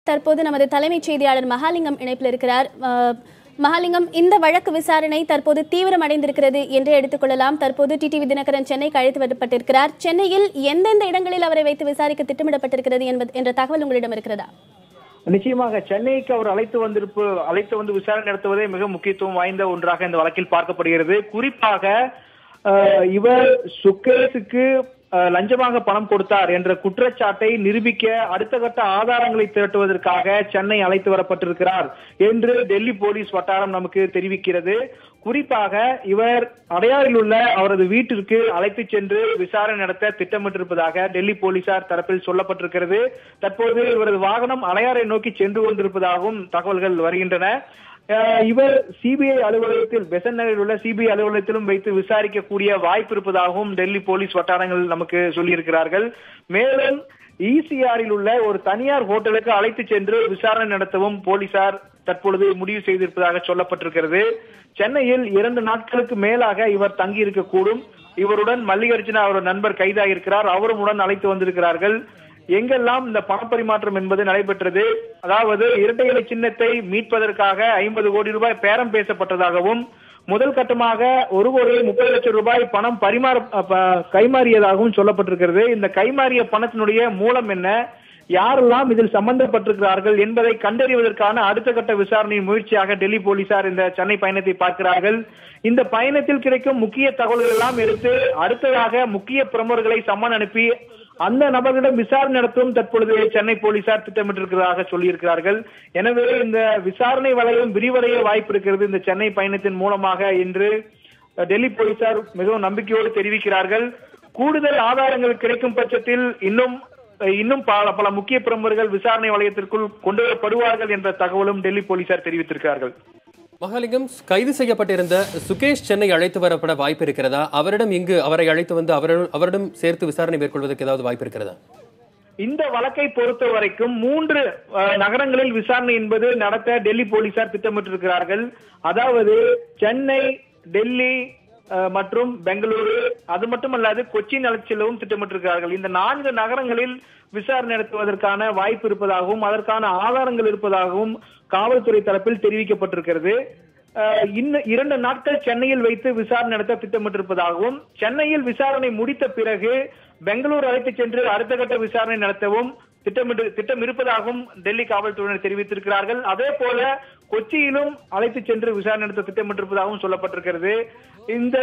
தற்போது நமது தலைமைச் செய்தியாளர் மகாலிங்கம் இணைப்பில் இருக்கிறார். மகாலிங்கம், இந்த வழக்கு விசாரணை தற்போது தீவிரமடைந்திருக்கிறது என்றே எடுத்துக்கொள்ளலாம். தற்போது டிடிவி தினகரன் சென்னைக்கு அழைத்து வரப்பட்டிருக்கிறார். சென்னையில் எந்தெந்த இடங்களில் அவரை வைத்து விசாரிக்க திட்டமிடப்பட்டிருக்கிறது என்ற தகவல் உங்களிடம் இருக்கிறதா? நிச்சயமாக சென்னைக்கு அவர் அழைத்து வந்து விசாரணை நடத்துவதே மிக முக்கியத்துவம் வாய்ந்த ஒன்றாக இந்த வழக்கில் பார்க்கப்படுகிறது. குறிப்பாக இவர் சுகேஷுக்கு லஞ்சமாக பணம் கொடுத்தார் என்ற குற்றச்சாட்டை நிரூபிக்க அடுத்த கட்ட ஆதாரங்களை திரட்டுவதற்காக சென்னை அழைத்து வரப்பட்டிருக்கிறார் என்று டெல்லி போலீஸ் வட்டாரம் நமக்கு தெரிவிக்கிறது. குறிப்பாக இவர் அடையாறில் உள்ள அவரது வீட்டிற்கு அழைத்து சென்று விசாரணை நடத்த திட்டமிட்டிருப்பதாக டெல்லி போலீசார் தரப்பில் சொல்லப்பட்டிருக்கிறது. தற்போது இவரது வாகனம் அடையாறை நோக்கி சென்று கொண்டிருப்பதாகவும் தகவல்கள் வருகின்றன. இவர் சிபிஐ அலுவலகத்தில் பெசன்ட் நகரில் உள்ள சிபிஐ அலுவலகத்திலும் வைத்து விசாரிக்கக்கூடிய வாய்ப்பு இருப்பதாகவும் டெல்லி போலீஸ் வட்டாரங்கள் நமக்கு சொல்லியிருக்கிறார்கள். மேலும் ஈசிஆரில் உள்ள ஒரு தனியார் ஹோட்டலுக்கு அழைத்து சென்று விசாரணை நடத்தவும் போலீசார் தற்பொழுது முடிவு செய்திருப்பதாக சொல்லப்பட்டிருக்கிறது. சென்னையில் 2 நாட்களுக்கு மேலாக இவர் தங்கி இருக்கக்கூடும். இவருடன் மல்லிகார்ஜுனா அவர் நண்பர் கைதாகியிருக்கிறார். அவரும் உடன் அழைத்து வந்திருக்கிறார்கள். எங்கெல்லாம் இந்த பணப்பரிமாற்றம் என்பது நடைபெற்றது, அதாவது இரட்டை இலை சின்னத்தை மீட்பதற்காக 50 கோடி ரூபாய் பேரம் பேசப்பட்டதாகவும் முதல் கட்டமாக ஒரு கோடியே 30 லட்சம் ரூபாய் பணம் கைமாறியதாகவும் சொல்லப்பட்டிருக்கிறது. இந்த கைமாறிய பணத்தினுடைய மூலம் என்ன, யாரெல்லாம் இதில் சம்பந்தப்பட்டிருக்கிறார்கள் என்பதை கண்டறிவதற்கான அடுத்த கட்ட விசாரணை முயற்சியாக டெல்லி போலீசார் இந்த சென்னை பயணத்தை பார்க்கிறார்கள். இந்த பயணத்தில் கிடைக்கும் முக்கிய தகவல்கள் எல்லாம் எடுத்து அடுத்ததாக முக்கிய பிரமுகர்களை சம்மன் அனுப்பி அந்த நபர்களிடம் விசாரணை நடத்தும் தற்பொழுது சென்னை போலீசார் திட்டமிட்டிருக்கிறதாக சொல்லியிருக்கிறார்கள். எனவே இந்த விசாரணை வளையம் விரிவடைய வாய்ப்பு இருக்கிறது இந்த சென்னை பயணத்தின் மூலமாக என்று டெல்லி போலீசார் மிகவும் நம்பிக்கையோடு தெரிவிக்கிறார்கள். கூடுதல் ஆதாரங்கள் கிடைக்கும் பட்சத்தில் இன்னும் பல முக்கிய பிரமுகர்கள் விசாரணை வளையத்திற்குள் கொண்டு வரப்படுவார்கள் என்ற தகவலும் டெல்லி போலீசார் தெரிவித்திருக்கிறார்கள். மகாலிங்கம், கைது செய்யப்பட்டிருந்த சுகேஷ் சென்னை அழைத்து வரப்பட வாய்ப்பு இருக்கிறதா? அவரிடம் அவரை அழைத்து வந்து அவரிடம் சேர்த்து விசாரணை மேற்கொள்வதற்கு ஏதாவது வாய்ப்பு இருக்கிறதா? இந்த வழக்கை பொறுத்த வரைக்கும் 3 நகரங்களில் விசாரணை என்பது நடத்த டெல்லி போலீசார் திட்டமிட்டிருக்கிறார்கள். அதாவது சென்னை, டெல்லி மற்றும் பெங்களூரு, அது மட்டுமல்லாது கொச்சின் அழைத்து செல்லவும் திட்டமிட்டிருக்கிறார்கள். இந்த 4 நகரங்களில் விசாரணை நடத்துவதற்கான வாய்ப்பு இருப்பதாகவும் அதற்கான ஆதாரங்கள் இருப்பதாகவும் காவல்துறை தரப்பில் தெரிவிக்கப்பட்டிருக்கிறது. இன்னும் 2 நாட்கள் சென்னையில் வைத்து விசாரணை நடத்த திட்டமிட்டிருப்பதாகவும் சென்னையில் விசாரணை முடித்த பிறகு பெங்களூர் அழைத்து சென்று அடுத்த கட்ட விசாரணை நடத்தவும் திட்டம் இருப்பதாகவும் டெல்லி காவல்துறையினர் தெரிவித்திருக்கிறார்கள். அதே போல கொச்சியிலும் அழைத்து சென்று விசாரணை நடத்த திட்டமிட்டிருப்பதாகவும் சொல்லப்பட்டிருக்கிறது. இந்த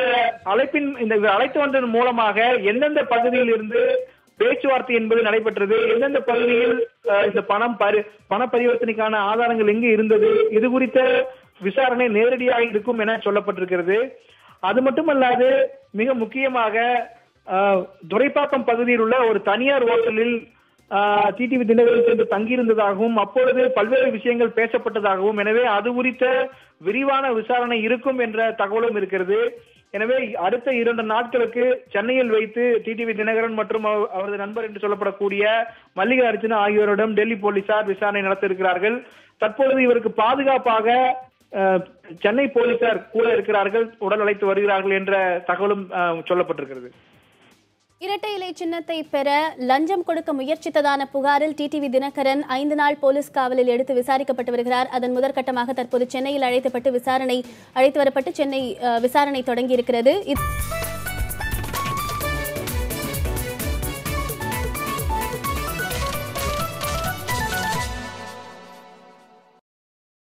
அழைத்து வந்ததன் மூலமாக எந்தெந்த பகுதியில் இருந்து பேச்சுவார்த்தை என்பது நடைபெற்றது, எந்தெந்த பகுதியில் இந்த பண பரிவர்த்தனைக்கான ஆதாரங்கள் எங்கு இருந்தது, இது குறித்த விசாரணை நேரடியாக இருக்கும் என சொல்லப்பட்டிருக்கிறது. அது மட்டுமல்லாது மிக முக்கியமாக துரைப்பாக்கம் பகுதியில் உள்ள ஒரு தனியார் ஹோட்டலில் டிடிவி தினகரன் சென்று தங்கியிருந்ததாகவும் அப்பொழுது பல்வேறு விஷயங்கள் பேசப்பட்டதாகவும், எனவே அது குறித்த விரிவான விசாரணை இருக்கும் என்ற தகவலும் இருக்கிறது. எனவே அடுத்த 2 நாட்களுக்கு சென்னையில் வைத்து டிடிவி தினகரன் மற்றும் அவரது நண்பர் என்று சொல்லப்படக்கூடிய மல்லிகார்ஜுனா ஆகியோரிடம் டெல்லி போலீசார் விசாரணை நடத்த இருக்கிறார்கள். தற்பொழுது இவருக்கு பாதுகாப்பாக சென்னை போலீசார் கூட இருக்கிறார்கள், உடல் அழைத்து வருகிறார்கள் என்ற தகவலும் சொல்லப்பட்டிருக்கிறது. இரட்டை இலை சின்னத்தை பெற லஞ்சம் கொடுக்க முயற்சித்ததான புகாரில் டிடிவி தினகரன் 5 நாள் போலீஸ் காவலில் எடுத்து விசாரிக்கப்பட்டு வருகிறார். அதன் முதற்கட்டமாக தற்போது சென்னையில் அழைத்து வரப்பட்டு சென்னை விசாரணை தொடங்கி இருக்கிறது.